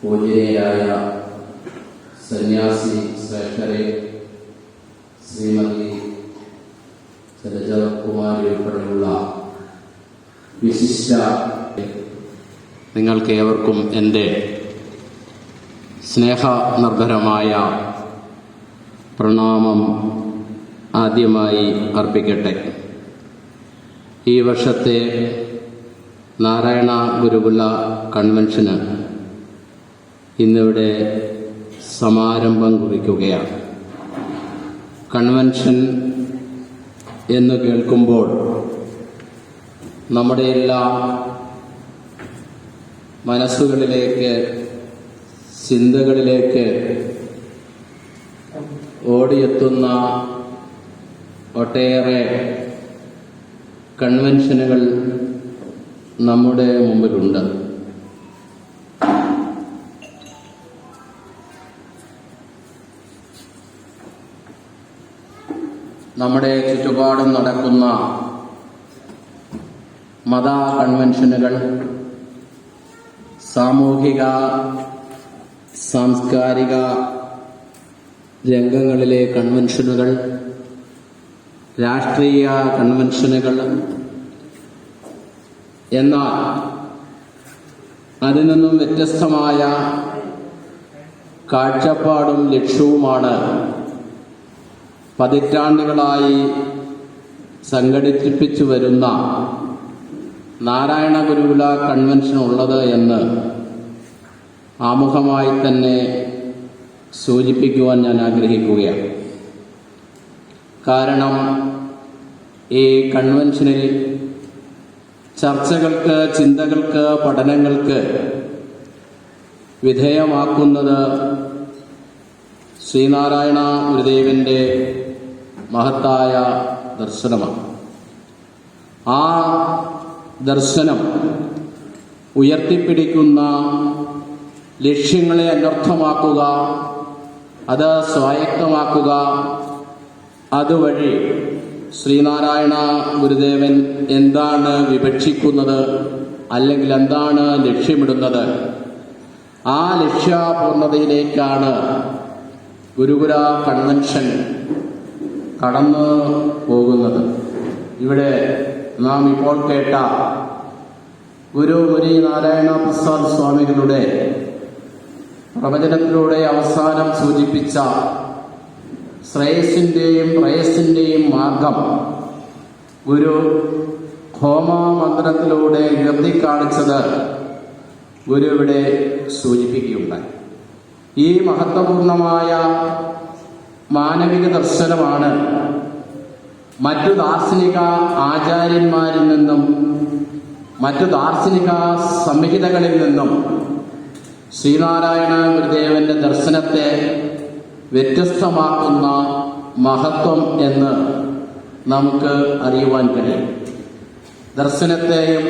പൂജ്യരായ സന്യാസി ശ്രേഷ്ഠരെ, ശ്രീമതി സരജകുമാരി ഉൾപ്പെടെയുള്ള വിശിഷ്ട നിങ്ങൾക്കേവർക്കും എൻ്റെ സ്നേഹനിർഭരമായ പ്രണാമം ആദ്യമായി അർപ്പിക്കട്ടെ. ഈ വർഷത്തെ നാരായണ ഗുരുകുല കൺവെൻഷന് ഇന്നിവിടെ സമാരംഭം കുറിക്കുകയാണ്. കൺവെൻഷൻ എന്ന് കേൾക്കുമ്പോൾ നമ്മുടെ എല്ലാ മനസ്സുകളിലേക്ക്, ചിന്തകളിലേക്ക് ഓടിയെത്തുന്ന ഒട്ടേറെ കൺവെൻഷനുകൾ നമ്മുടെ മുമ്പിലുണ്ട്. നമ്മുടെ ചുറ്റുപാടും നടക്കുന്ന മത കൺവെൻഷനുകൾ, സാമൂഹിക സാംസ്കാരിക രംഗങ്ങളിലെ കൺവെൻഷനുകൾ, രാഷ്ട്രീയ കൺവെൻഷനുകൾ, എന്നാൽ അതിൽ നിന്നും വ്യത്യസ്തമായ കാഴ്ചപ്പാടും ലക്ഷ്യവുമാണ് പതിറ്റാണ്ടുകളായി സംഘടിപ്പിച്ചു വരുന്ന നാരായണ ഗുരുകുല കൺവെൻഷൻ ഉള്ളത് എന്ന് ആമുഖമായി തന്നെ സൂചിപ്പിക്കുവാൻ ഞാൻ ആഗ്രഹിക്കുകയാണ്. കാരണം ഈ കൺവെൻഷനിൽ ചർച്ചകൾക്ക്, ചിന്തകൾക്ക്, പഠനങ്ങൾക്ക് വിധേയമാക്കുന്നത് ശ്രീനാരായണ ഗുരുദേവന്റെ മഹത്തായ ദർശനമാണ്. ആ ദർശനം ഉയർത്തിപ്പിടിക്കുന്ന ലക്ഷ്യങ്ങളെ അനർത്ഥമാക്കുക, അത് സ്വായത്തമാക്കുക, അതുവഴി ശ്രീനാരായണ ഗുരുദേവൻ എന്താണ് വിവക്ഷിക്കുന്നത്, അല്ലെങ്കിൽ എന്താണ് ലക്ഷ്യമിടുന്നത്, ആ ലക്ഷ്യപൂർണതയിലേക്കാണ് ഗുരുകുല കൺവെൻഷൻ കടന്നു പോകുന്നത്. ഇവിടെ നാം ഇപ്പോൾ കേട്ട ഗുരു നാരായണ പ്രസാദ് സ്വാമികളുടെ പ്രവചനത്തിലൂടെ അവസാനം സൂചിപ്പിച്ച ശ്രേയസിന്റെയും പ്രേയസിന്റെയും മാർഗം ഗുരു ഹോമമന്ത്രത്തിലൂടെ ഉയർത്തിക്കാണിച്ചത് ഗുരു ഇവിടെ സൂചിപ്പിക്കുകയുണ്ടായി. ഈ മഹത്വപൂർണമായ മാനവിക ദർശനമാണ് മറ്റു ദാർശനിക ആചാര്യന്മാരിൽ നിന്നും, മറ്റു ദാർശനിക സംഹിതകളിൽ നിന്നും ശ്രീനാരായണ ഗുരുദേവന്റെ ദർശനത്തെ വ്യത്യസ്തമാക്കുന്ന മഹത്വം എന്ന് നമുക്ക് അറിയുവാൻ കഴിയും. ദർശനത്തെയും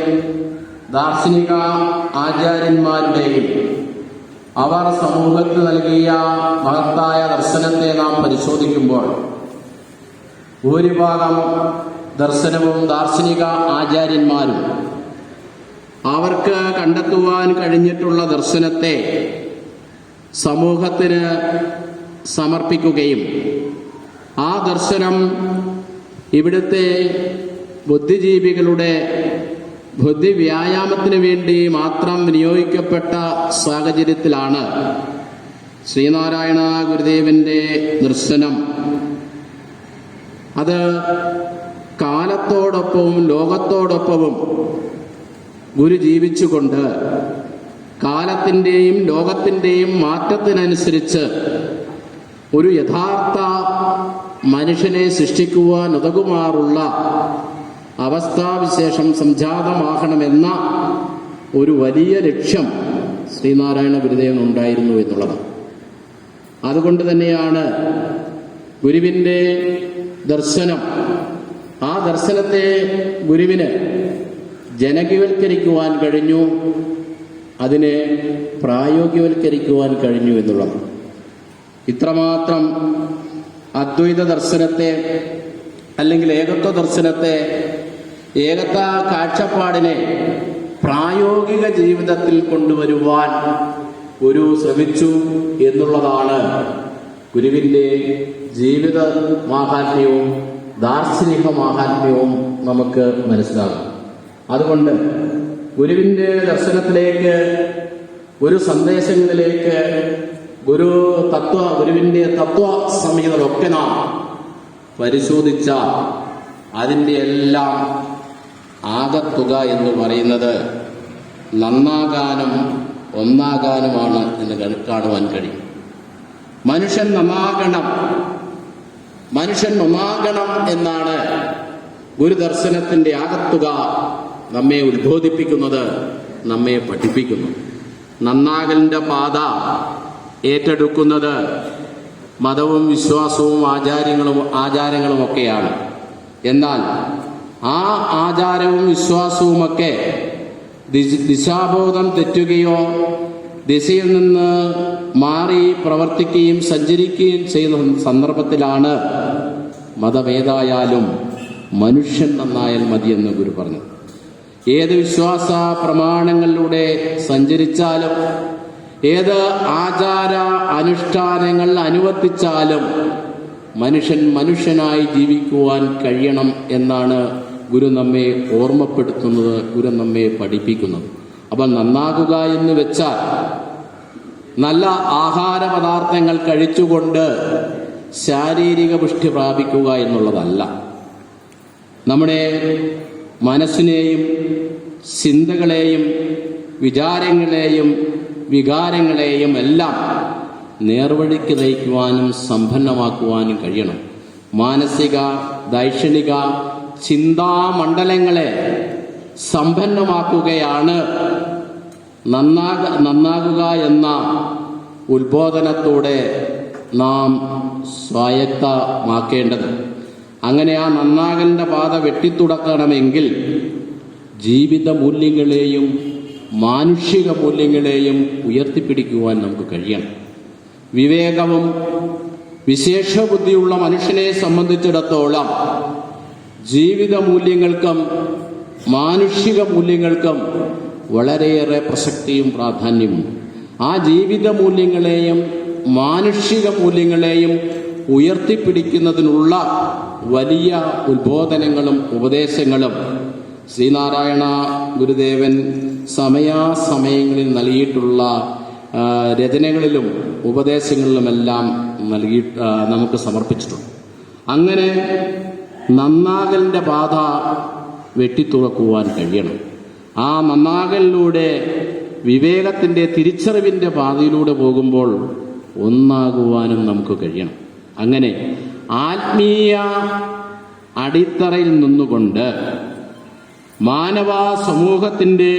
ദാർശനിക ആചാര്യന്മാരുടെയും അവർ സമൂഹത്തിന് നൽകിയ മഹത്തായ ദർശനത്തെ നാം പരിശോധിക്കുമ്പോൾ ഭൂരിഭാഗം ദർശനവും ദാർശനിക ആചാര്യന്മാരും അവർക്ക് കണ്ടെത്തുവാൻ കഴിഞ്ഞിട്ടുള്ള ദർശനത്തെ സമൂഹത്തിന് സമർപ്പിക്കുകയും ആ ദർശനം ഇവിടുത്തെ ബുദ്ധിജീവികളുടെ ബുദ്ധിവ്യായാമത്തിന് വേണ്ടി മാത്രം വിനിയോഗിക്കപ്പെട്ട സാഹചര്യത്തിലാണ് ശ്രീനാരായണ ഗുരുദേവന്റെ ദർശനം അത് കാലത്തോടൊപ്പവും ലോകത്തോടൊപ്പവും ഗുരു ജീവിച്ചുകൊണ്ട് കാലത്തിൻ്റെയും ലോകത്തിൻ്റെയും മാറ്റത്തിനനുസരിച്ച് ഒരു യഥാർത്ഥ മനുഷ്യനെ സൃഷ്ടിക്കുവാൻ ഉതകുമാറുള്ള അവസ്ഥാവിശേഷം സംജാതമാകണമെന്ന ഒരു വലിയ ലക്ഷ്യം ശ്രീനാരായണ ഗുരുദേവൻ ഉണ്ടായിരുന്നു എന്നുള്ളതാണ്. അതുകൊണ്ട് തന്നെയാണ് ഗുരുവിൻ്റെ ദർശനം, ആ ദർശനത്തെ ഗുരുവിന് ജനകീയവൽക്കരിക്കുവാൻ കഴിഞ്ഞു, അതിനെ പ്രായോഗികവൽക്കരിക്കുവാൻ കഴിഞ്ഞു എന്നുള്ളതാണ്. ഇത്രമാത്രം അദ്വൈത ദർശനത്തെ അല്ലെങ്കിൽ ഏകത്വ ദർശനത്തെ, ഏകത്വ കാഴ്ചപ്പാടിനെ പ്രായോഗിക ജീവിതത്തിൽ കൊണ്ടുവരുവാൻ ഗുരു ശ്രമിച്ചു എന്നുള്ളതാണ് ഗുരുവിൻ്റെ ജീവിത മാഹാത്മ്യവും ദാർശനിക മാഹാത്മ്യവും നമുക്ക് മനസ്സിലാകും. അതുകൊണ്ട് ഗുരുവിൻ്റെ ദർശനത്തിലേക്ക്, ഗുരു സന്ദേശങ്ങളിലേക്ക്, ഗുരുവിൻ്റെ തത്വ സംഹിതകളൊക്കെ നാം പരിശോധിച്ച അതിൻ്റെ എല്ലാം ആകത്തുക എന്ന് പറയുന്നത് നന്നാകാനും ഒന്നാകാനുമാണ് എന്ന് കാണുവാൻ കഴിയും. മനുഷ്യൻ ഒന്നാകണം എന്നാണ് ഗുരുദർശനത്തിൻ്റെ ആകത്തുക നമ്മെ ഉത്ബോധിപ്പിക്കുന്നത്, നമ്മെ പഠിപ്പിക്കുന്നു. നന്നാകലിൻ്റെ പാത ഏറ്റെടുക്കുന്നത് മതവും വിശ്വാസവും ആചാരങ്ങളുമൊക്കെയാണ്. എന്നാൽ ആ ആചാരവും വിശ്വാസവുമൊക്കെ ദിശാബോധം തെറ്റുകയോ ദിശയിൽ നിന്ന് മാറി പ്രവർത്തിക്കുകയും സഞ്ചരിക്കുകയും ചെയ്യുന്ന സന്ദർഭത്തിലാണ് മതമേതായാലും മനുഷ്യൻ നന്നായാൽ മതിയെന്ന് ഗുരു പറഞ്ഞു. ഏത് വിശ്വാസ പ്രമാണങ്ങളിലൂടെ സഞ്ചരിച്ചാലും, ഏത് ആചാര അനുഷ്ഠാനങ്ങൾ അനുവർത്തിച്ചാലും മനുഷ്യനായി ജീവിക്കുവാൻ കഴിയണം എന്നാണ് ഗുരു നമ്മെ ഓർമ്മപ്പെടുത്തുന്നത്, ഗുരു നമ്മെ പഠിപ്പിക്കുന്നത്. അപ്പം നന്നാകുക എന്ന് വെച്ചാൽ നല്ല ആഹാര പദാർത്ഥങ്ങൾ കഴിച്ചുകൊണ്ട് ശാരീരിക പുഷ്ടി പ്രാപിക്കുക എന്നുള്ളതല്ല. നമ്മുടെ മനസ്സിനെയും ചിന്തകളെയും വിചാരങ്ങളെയും വികാരങ്ങളെയും എല്ലാം നേർവഴിക്ക് നയിക്കുവാനും സമ്പന്നമാക്കുവാനും കഴിയണം. മാനസിക ദൈക്ഷണിക ചിന്താമണ്ഡലങ്ങളെ സമ്പന്നമാക്കുകയാണ് നന്നാകുക എന്ന ഉത്ബോധനത്തോടെ നാം സ്വായത്തമാക്കേണ്ടത്. അങ്ങനെ ആ നന്നാകലിൻ്റെ പാത വെട്ടിത്തുടക്കണമെങ്കിൽ ജീവിത മൂല്യങ്ങളെയും മാനുഷിക മൂല്യങ്ങളെയും ഉയർത്തിപ്പിടിക്കുവാൻ നമുക്ക് കഴിയണം. വിവേകവും വിശേഷ ബുദ്ധിയുള്ള മനുഷ്യനെ സംബന്ധിച്ചിടത്തോളം ജീവിത മൂല്യങ്ങൾക്കും മാനുഷിക മൂല്യങ്ങൾക്കും വളരെയേറെ പ്രസക്തിയും പ്രാധാന്യമുണ്ട്. ആ ജീവിത മൂല്യങ്ങളെയും മാനുഷിക മൂല്യങ്ങളെയും ഉയർത്തിപ്പിടിക്കുന്നതിനുള്ള വലിയ ഉദ്ബോധനങ്ങളും ഉപദേശങ്ങളും ശ്രീനാരായണ ഗുരുദേവൻ സമയാസമയങ്ങളിൽ നൽകിയിട്ടുള്ള രചനകളിലും ഉപദേശങ്ങളിലുമെല്ലാം നമുക്ക് സമർപ്പിച്ചിട്ടുണ്ട്. അങ്ങനെ നന്നാകലിൻ്റെ പാത വെട്ടിത്തുറക്കുവാൻ കഴിയണം. ആ നന്നാകലിലൂടെ വിവേകത്തിൻ്റെ തിരിച്ചറിവിൻ്റെ പാതയിലൂടെ പോകുമ്പോൾ ഒന്നാകുവാനും നമുക്ക് കഴിയണം. അങ്ങനെ ആത്മീയ അടിത്തറയിൽ നിന്നുകൊണ്ട് മാനവ സമൂഹത്തിൻ്റെ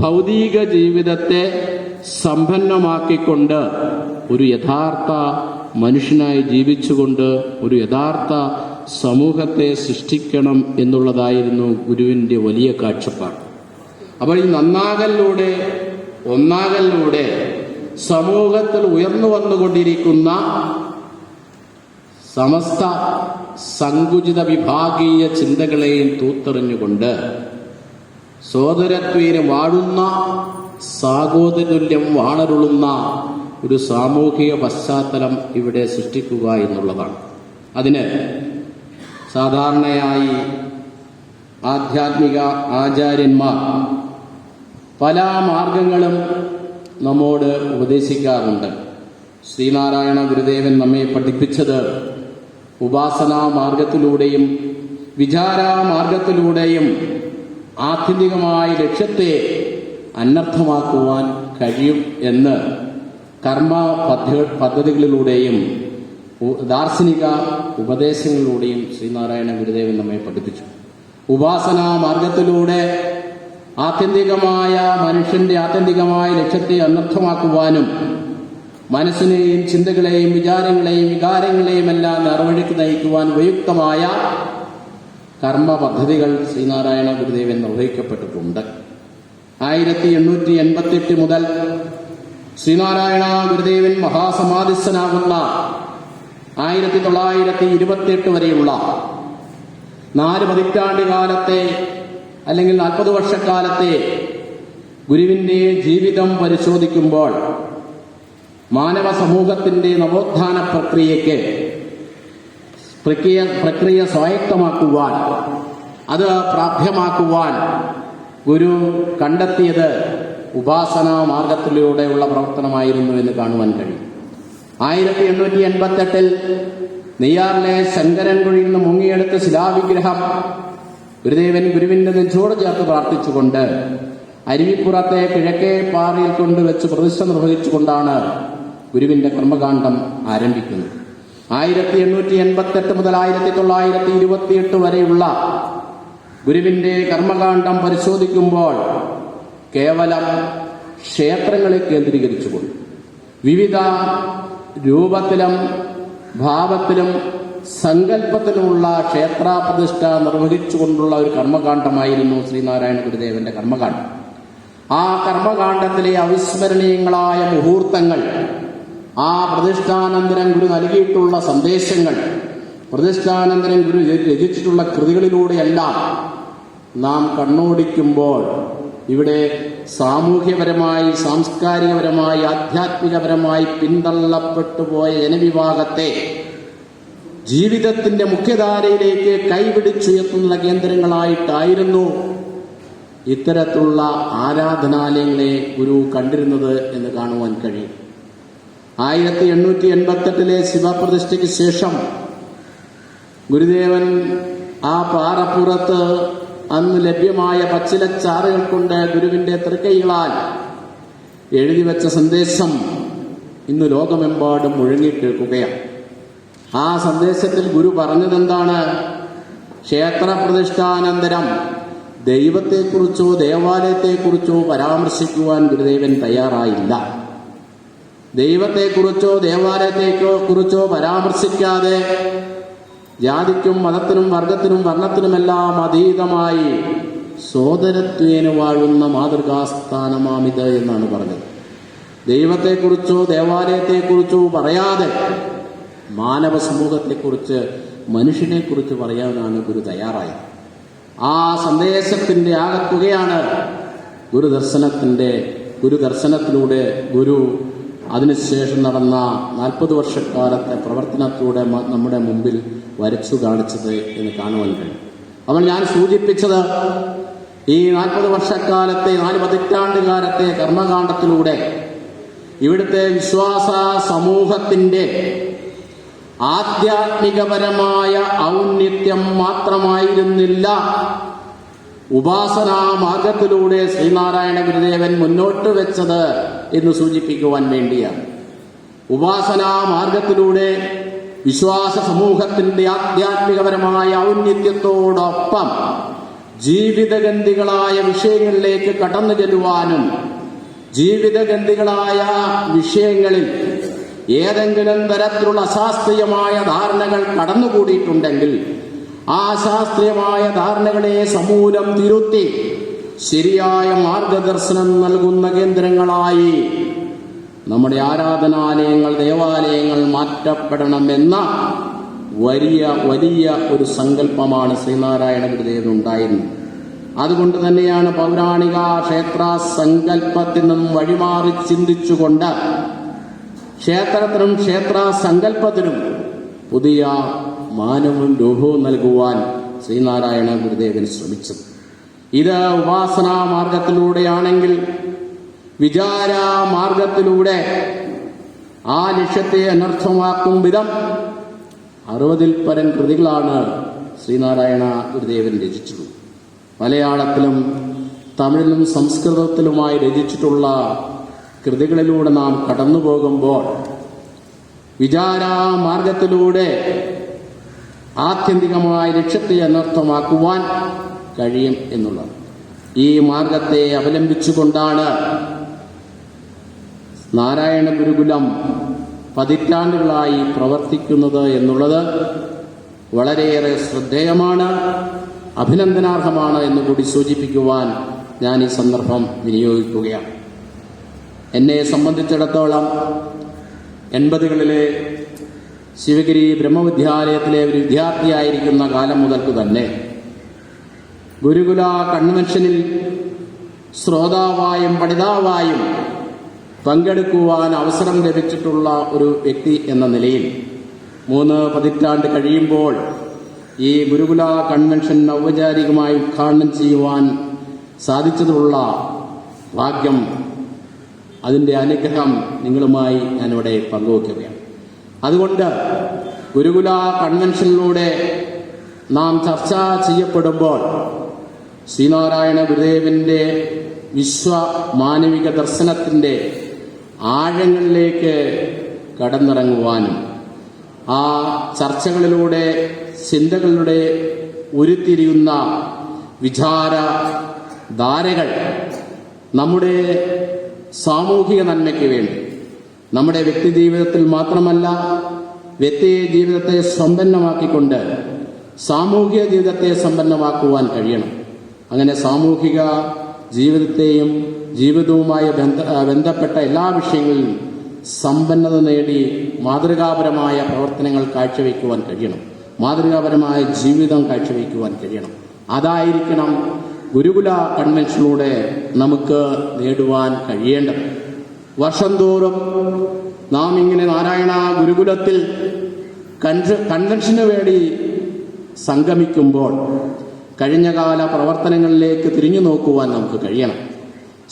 ഭൗതിക ജീവിതത്തെ സമ്പന്നമാക്കിക്കൊണ്ട് ഒരു യഥാർത്ഥ മനുഷ്യനായി ജീവിച്ചുകൊണ്ട് ഒരു യഥാർത്ഥ സമൂഹത്തെ സൃഷ്ടിക്കണം എന്നുള്ളതായിരുന്നു ഗുരുവിൻ്റെ വലിയ കാഴ്ചപ്പാട്. അപ്പോൾ ഈ ഒന്നാകലിലൂടെ സമൂഹത്തിൽ ഉയർന്നു വന്നുകൊണ്ടിരിക്കുന്ന സമസ്ത സങ്കുചിത വിഭാഗീയ ചിന്തകളെയും തൂത്തെറിഞ്ഞുകൊണ്ട് സോദരത്വേന വാഴുന്ന സാഗോദരതുല്യം വാണരുളുന്ന ഒരു സാമൂഹിക പശ്ചാത്തലം ഇവിടെ സൃഷ്ടിക്കുക എന്നുള്ളതാണ്. അതിന് സാധാരണയായി ആധ്യാത്മിക ആചാര്യന്മാർ പല മാർഗങ്ങളും നമ്മോട് ഉപദേശിക്കാറുണ്ട്. ശ്രീനാരായണ ഗുരുദേവൻ നമ്മെ പഠിപ്പിച്ചത് ഉപാസനാ മാർഗത്തിലൂടെയും വിചാരമാർഗത്തിലൂടെയും ആത്യന്തികമായ ലക്ഷ്യത്തെ അനർത്ഥമാക്കുവാൻ കഴിയും എന്ന് കർമ്മ പദ്ധതികളിലൂടെയും ദാർശനിക ഉപദേശങ്ങളിലൂടെയും ശ്രീനാരായണ ഗുരുദേവൻ നമ്മെ പഠിപ്പിച്ചു. ഉപാസനാ മാർഗത്തിലൂടെ മനുഷ്യന്റെ ആത്യന്തികമായ ലക്ഷ്യത്തെ അനർത്ഥമാക്കുവാനും മനസ്സിനെയും ചിന്തകളെയും വിചാരങ്ങളെയും വികാരങ്ങളെയും എല്ലാം നേർവഴിക്ക് നയിക്കുവാൻ ഉപയുക്തമായ കർമ്മ പദ്ധതികൾ ശ്രീനാരായണ ഗുരുദേവൻ നിർവഹിക്കപ്പെട്ടിട്ടുണ്ട്. 1888 മുതൽ ശ്രീനാരായണ ഗുരുദേവൻ മഹാസമാധിസ്ഥനാകുന്ന 1928 വരെയുള്ള 4 പതിറ്റാണ്ട് കാലത്തെ അല്ലെങ്കിൽ 40 വർഷക്കാലത്തെ ഗുരുവിന്റെ ജീവിതം പരിശോധിക്കുമ്പോൾ മാനവ സമൂഹത്തിന്റെ നവോത്ഥാന പ്രക്രിയ സ്വായത്തമാക്കുവാൻ, അത് പ്രാപ്യമാക്കുവാൻ ഗുരു കണ്ടെത്തിയത് ഉപാസനാ മാർഗത്തിലൂടെയുള്ള പ്രവർത്തനമായിരുന്നു എന്ന് കാണുവാൻ കഴിയും. 1888 നെയ്യാറിലെ ശങ്കരൻകുഴിയിൽ നിന്ന് മുങ്ങിയെടുത്ത ശിലാവിഗ്രഹം ഗുരുദേവൻ ഗുരുവിന്റെ നെഞ്ചോട് ചേർത്ത് പ്രാർത്ഥിച്ചുകൊണ്ട് അരുവിപ്പുറത്തെ കിഴക്കേ പാറയിൽ കൊണ്ടുവച്ച് പ്രതിഷ്ഠ നിർവഹിച്ചുകൊണ്ടാണ് ഗുരുവിന്റെ കർമ്മകാണ്ഡം ആരംഭിക്കുന്നത്. 1888 മുതൽ 1928 വരെയുള്ള ഗുരുവിന്റെ കർമ്മകാണ്ഡം പരിശോധിക്കുമ്പോൾ കേവലം ക്ഷേത്രങ്ങളെ കേന്ദ്രീകരിച്ചുകൊണ്ട് വിവിധ രൂപത്തിലും ഭാവത്തിലും സങ്കല്പത്തിലുമുള്ള ക്ഷേത്രപ്രതിഷ്ഠ നിർവഹിച്ചുകൊണ്ടുള്ള ഒരു കർമ്മകാണ്ഡമായിരുന്നു ശ്രീനാരായണ ഗുരുദേവന്റെ കർമ്മകാണ്ഡം. ആ കർമ്മകാണ്ഡത്തിലെ അവിസ്മരണീയങ്ങളായ മുഹൂർത്തങ്ങൾ, ആ പ്രതിഷ്ഠാനന്തരം ഗുരു നൽകിയിട്ടുള്ള സന്ദേശങ്ങൾ, പ്രതിഷ്ഠാനന്തരം ഗുരു രചിച്ചിട്ടുള്ള കൃതികളിലൂടെയെല്ലാം നാം കണ്ണോടിക്കുമ്പോൾ ഇവിടെ സാമൂഹ്യപരമായി, സാംസ്കാരികപരമായി, ആധ്യാത്മികപരമായി പിന്തള്ളപ്പെട്ടുപോയ ജനവിഭാഗത്തെ ജീവിതത്തിന്റെ മുഖ്യധാരയിലേക്ക് കൈപിടിച്ചുയർത്തുന്ന കേന്ദ്രങ്ങളായിട്ടായിരുന്നു ഇത്തരത്തിലുള്ള ആരാധനാലയങ്ങളെ ഗുരു കണ്ടിരുന്നത് എന്ന് കാണുവാൻ കഴിയും. 1888 ശിവപ്രതിഷ്ഠയ്ക്ക് ശേഷം ഗുരുദേവൻ ആ പാറപ്പുറത്ത് അന്ന് ലഭ്യമായ പച്ചിലച്ചാറുകൾ കൊണ്ട് ഗുരുവിന്റെ തൃക്കൈകളാൽ എഴുതിവെച്ച സന്ദേശം ഇന്ന് ലോകമെമ്പാടും മുഴങ്ങിക്കേൾക്കുകയാണ്. ആ സന്ദേശത്തിൽ ഗുരു പറഞ്ഞതെന്താണ്? ക്ഷേത്രപ്രതിഷ്ഠാനന്തരം ദൈവത്തെക്കുറിച്ചോ ദേവാലയത്തെക്കുറിച്ചോ പരാമർശിക്കുവാൻ ഗുരുദേവൻ തയ്യാറായില്ല. ദൈവത്തെക്കുറിച്ചോ ദേവാലയത്തെക്കുറിച്ചോ പരാമർശിക്കാതെ ജാതിക്കും മതത്തിനും വർഗത്തിനും വർണ്ണത്തിനുമെല്ലാം അതീതമായി സോദരത്വേന വാഴുന്ന മാതൃകാസ്ഥാനമാമിത് എന്നാണ് പറഞ്ഞത്. ദൈവത്തെക്കുറിച്ചോ ദേവാലയത്തെക്കുറിച്ചോ പറയാതെ മാനവ സമൂഹത്തെക്കുറിച്ച്, മനുഷ്യനെക്കുറിച്ച് പറയാനാണ് ഗുരു തയ്യാറായത്. ആ സന്ദേശത്തിന്റെ ആകത്തുകയാണ് ഗുരുദർശനത്തിലൂടെ ഗുരു അതിനുശേഷം നടന്ന 40 വർഷക്കാലത്തെ പ്രവർത്തനത്തിലൂടെ നമ്മുടെ മുമ്പിൽ വരച്ചു കാണിച്ചത് എന്ന് കാണുവാൻ കഴിയും. അപ്പോൾ ഞാൻ സൂചിപ്പിച്ചത് ഈ 40 വർഷക്കാലത്തെ, 4 പതിറ്റാണ്ടുകാലത്തെ കർമ്മകാണ്ഡത്തിലൂടെ ഇവിടുത്തെ വിശ്വാസ സമൂഹത്തിന്റെ ആധ്യാത്മികപരമായ ഔന്നത്യം മാത്രമായിരുന്നില്ല ഉപാസനാ മാർഗത്തിലൂടെ ശ്രീനാരായണ ഗുരുദേവൻ മുന്നോട്ട് വെച്ചത് എന്ന് സൂചിപ്പിക്കുവാൻ വേണ്ടിയാണ്. ഉപാസനാ മാർഗത്തിലൂടെ വിശ്വാസ സമൂഹത്തിന്റെ ആധ്യാത്മികപരമായ ഔന്നത്യത്തോടൊപ്പം ജീവിതഗന്ധികളായ വിഷയങ്ങളിലേക്ക് കടന്നു ചെല്ലുവാനും, ജീവിതഗന്ധികളായ വിഷയങ്ങളിൽ ഏതെങ്കിലും തരത്തിലുള്ള അശാസ്ത്രീയമായ ധാരണകൾ കടന്നുകൂടിയിട്ടുണ്ടെങ്കിൽ ആ ശാസ്ത്രീയമായ ധാരണകളെ സമൂലം തിരുത്തി ശരിയായ മാർഗദർശനം നൽകുന്ന കേന്ദ്രങ്ങളായി നമ്മുടെ ആരാധനാലയങ്ങൾ, ദേവാലയങ്ങൾ മാറ്റപ്പെടണമെന്ന വലിയ ഒരു സങ്കല്പമാണ് ശ്രീനാരായണ ഗുരുദേവൻ ഉണ്ടായിരുന്നത്. അതുകൊണ്ട് തന്നെയാണ് പൗരാണിക ക്ഷേത്ര സങ്കല്പത്തിൽ നിന്നും വഴിമാറി ചിന്തിച്ചുകൊണ്ട് ക്ഷേത്രത്തിനും ക്ഷേത്ര സങ്കല്പത്തിനും പുതിയ മാനവും രൂപവും നൽകുവാൻ ശ്രീനാരായണ ഗുരുദേവൻ ശ്രമിച്ചത്. ഇത് ഉപാസനാ മാർഗത്തിലൂടെയാണെങ്കിൽ വിചാര മാർഗത്തിലൂടെ ആ ലക്ഷ്യത്തെ അനർത്ഥമാക്കും വിധം 60-ൽ പരം കൃതികളാണ് ശ്രീനാരായണ ഗുരുദേവൻ രചിച്ചത്. മലയാളത്തിലും തമിഴിലും സംസ്കൃതത്തിലുമായി രചിച്ചിട്ടുള്ള കൃതികളിലൂടെ നാം കടന്നു പോകുമ്പോൾ വിചാര മാർഗത്തിലൂടെ ആത്യന്തികമായ ലക്ഷ്യത്തെ അനർത്ഥമാക്കുവാൻ കഴിയും എന്നുള്ളത്. ഈ മാർഗത്തെ അവലംബിച്ചുകൊണ്ടാണ് നാരായണ ഗുരുകുലം പതിറ്റാണ്ടുകളായി പ്രവർത്തിക്കുന്നത് എന്നുള്ളത് വളരെയേറെ ശ്രദ്ധേയമാണ്, അഭിനന്ദനാർഹമാണ് എന്നുകൂടി സൂചിപ്പിക്കുവാൻ ഞാൻ ഈ സന്ദർഭം വിനിയോഗിക്കുകയാണ്. എന്നെ സംബന്ധിച്ചിടത്തോളം 80കളിലെ ശിവഗിരി ബ്രഹ്മവിദ്യാലയത്തിലെ ഒരു വിദ്യാർത്ഥിയായിരിക്കുന്ന കാലം മുതൽക്ക് തന്നെ ഗുരുകുല കൺവെൻഷനിൽ ശ്രോതാവായും പഠിതാവായും പങ്കെടുക്കുവാൻ അവസരം ലഭിച്ചിട്ടുള്ള ഒരു വ്യക്തി എന്ന നിലയിൽ 3 പതിറ്റാണ്ട് കഴിയുമ്പോൾ ഈ ഗുരുകുല കൺവെൻഷൻ ഔപചാരികമായി ഉദ്ഘാടനം ചെയ്യുവാൻ സാധിച്ചതിലുള്ള ഭാഗ്യം, അതിൻ്റെ അനുഗ്രഹം നിങ്ങളുമായി ഞാനിവിടെ പങ്കുവയ്ക്കുകയാണ്. അതുകൊണ്ട് ഗുരുകുല കൺവെൻഷനിലൂടെ നാം ചർച്ച ചെയ്യപ്പെടുമ്പോൾ ശ്രീനാരായണ ഗുരുദേവന്റെ വിശ്വമാനവിക ദർശനത്തിൻ്റെ ആഴങ്ങളിലേക്ക് കടന്നിറങ്ങുവാനും ആ ചർച്ചകളിലൂടെ ചിന്തകളിലൂടെ ഉരുത്തിരിയുന്ന വിചാരധാരകൾ നമ്മുടെ സാമൂഹിക നന്മയ്ക്ക് വേണ്ടി, നമ്മുടെ വ്യക്തി ജീവിതത്തിൽ മാത്രമല്ല വ്യക്തി ജീവിതത്തെ സമ്പന്നമാക്കിക്കൊണ്ട് സാമൂഹിക ജീവിതത്തെ സമ്പന്നമാക്കുവാൻ കഴിയണം. അങ്ങനെ സാമൂഹിക ജീവിതത്തെയും ജീവിതവുമായി ബന്ധപ്പെട്ട എല്ലാ വിഷയങ്ങളിലും സമ്പന്നത നേടി മാതൃകാപരമായ പ്രവർത്തനങ്ങൾ കാഴ്ചവെക്കുവാൻ കഴിയണം. മാതൃകാപരമായ ജീവിതം കാഴ്ചവെക്കുവാൻ കഴിയണം. അതായിരിക്കണം ഗുരുകുല കൺവെൻഷനിലൂടെ നമുക്ക് നേടുവാൻ കഴിയേണ്ടത്. വർഷം തോറും നാം ഇങ്ങനെ നാരായണ ഗുരുകുലത്തിൽ കൺവെൻഷന് വേണ്ടി സംഗമിക്കുമ്പോൾ കഴിഞ്ഞകാല പ്രവർത്തനങ്ങളിലേക്ക് തിരിഞ്ഞു നോക്കുവാൻ നമുക്ക് കഴിയണം.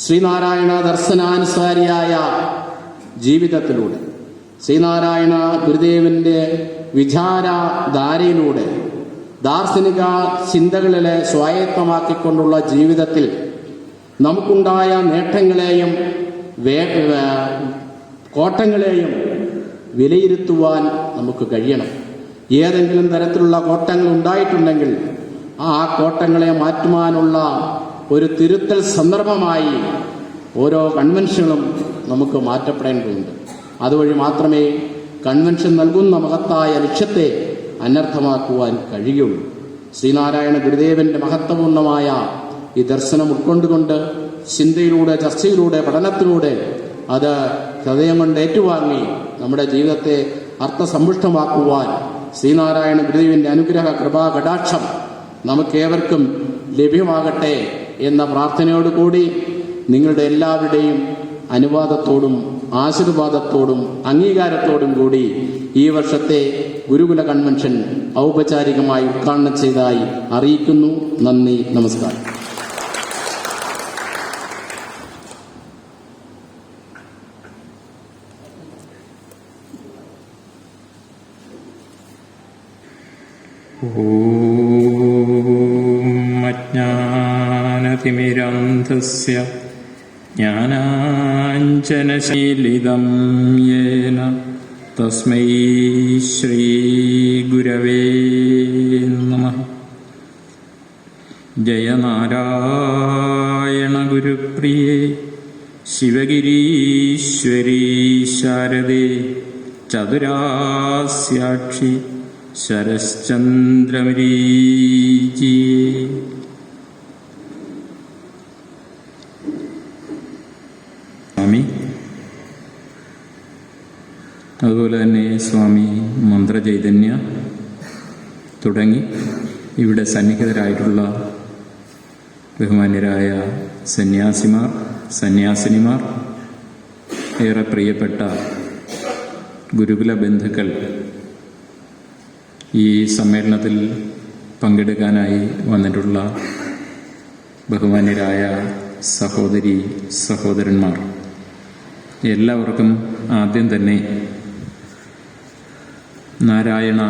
ശ്രീനാരായണ ദർശനാനുസാരിയായ ജീവിതത്തിലൂടെ, ശ്രീനാരായണ ഗുരുദേവന്റെ വിചാരധാരയിലൂടെ, ദാർശനിക ചിന്തകളിലെ സ്വായത്തമാക്കിക്കൊണ്ടുള്ള ജീവിതത്തിൽ നമുക്കുണ്ടായ നേട്ടങ്ങളെയും കോട്ടങ്ങളെയും വിലയിരുത്തുവാൻ നമുക്ക് കഴിയണം. ഏതെങ്കിലും തരത്തിലുള്ള കോട്ടങ്ങൾ ഉണ്ടായിട്ടുണ്ടെങ്കിൽ ആ കോട്ടങ്ങളെ മാറ്റുവാനുള്ള ഒരു തിരുത്തൽ സന്ദർഭമായി ഓരോ കൺവെൻഷനുകളും നമുക്ക് മാറ്റപ്പെടേണ്ടതുണ്ട്. അതുവഴി മാത്രമേ കൺവെൻഷൻ നൽകുന്ന മഹത്തായ ലക്ഷ്യത്തെ അനർത്ഥമാക്കുവാൻ കഴിയുള്ളൂ. ശ്രീനാരായണ ഗുരുദേവന്റെ മഹത്വപൂർണമായ ഈ ദർശനം ഉൾക്കൊണ്ടുകൊണ്ട് ചിന്തയിലൂടെ, ചർച്ചയിലൂടെ, പഠനത്തിലൂടെ അത് ഹൃദയം കൊണ്ട് ഏറ്റുവാങ്ങി നമ്മുടെ ജീവിതത്തെ അർത്ഥസമ്പുഷ്ടമാക്കുവാൻ ശ്രീനാരായണ ഗുരുദേവന്റെ അനുഗ്രഹ കൃപാ കടാക്ഷം നമുക്കേവർക്കും ലഭ്യമാകട്ടെ എന്ന പ്രാർത്ഥനയോടുകൂടി നിങ്ങളുടെ എല്ലാവരുടെയും അനുവാദത്തോടും ആശീർവാദത്തോടും അംഗീകാരത്തോടും കൂടി ഈ വർഷത്തെ ഗുരുകുല കൺവെൻഷൻ ഔപചാരികമായി ഉദ്ഘാടനം ചെയ്തതായി അറിയിക്കുന്നു. നന്ദി, നമസ്കാരം. അജ്ഞാനതിമിരാന്ധസ്യ ജ്ഞാനാഞ്ജനശീലിതം യേന തസ്മൈ ശ്രീഗുരവേ നമഃ. ജയനാരായണ ഗുരുപ്രിയേ ശിവഗിരീശ്വരീ ശാരദേ ചതുരാസ്യാക്ഷി ശരശ്ചന്ദ്രമരീചിയേ. സ്വാമി അതുപോലെ തന്നെ സ്വാമി മന്ത്രചൈതന്യ തുടങ്ങി ഇവിടെ സന്നിഹിതരായിട്ടുള്ള ബഹുമാന്യരായ സന്യാസിമാർ, സന്യാസിനിമാർ, ഏറെ പ്രിയപ്പെട്ട ഗുരുകുല ബന്ധുക്കൾ, ഈ സമ്മേളനത്തിൽ പങ്കെടുക്കാനായി വന്നിട്ടുള്ള ബഹുമാന്യരായ സഹോദരി സഹോദരന്മാർ, എല്ലാവർക്കും ആദ്യം തന്നെ നാരായണ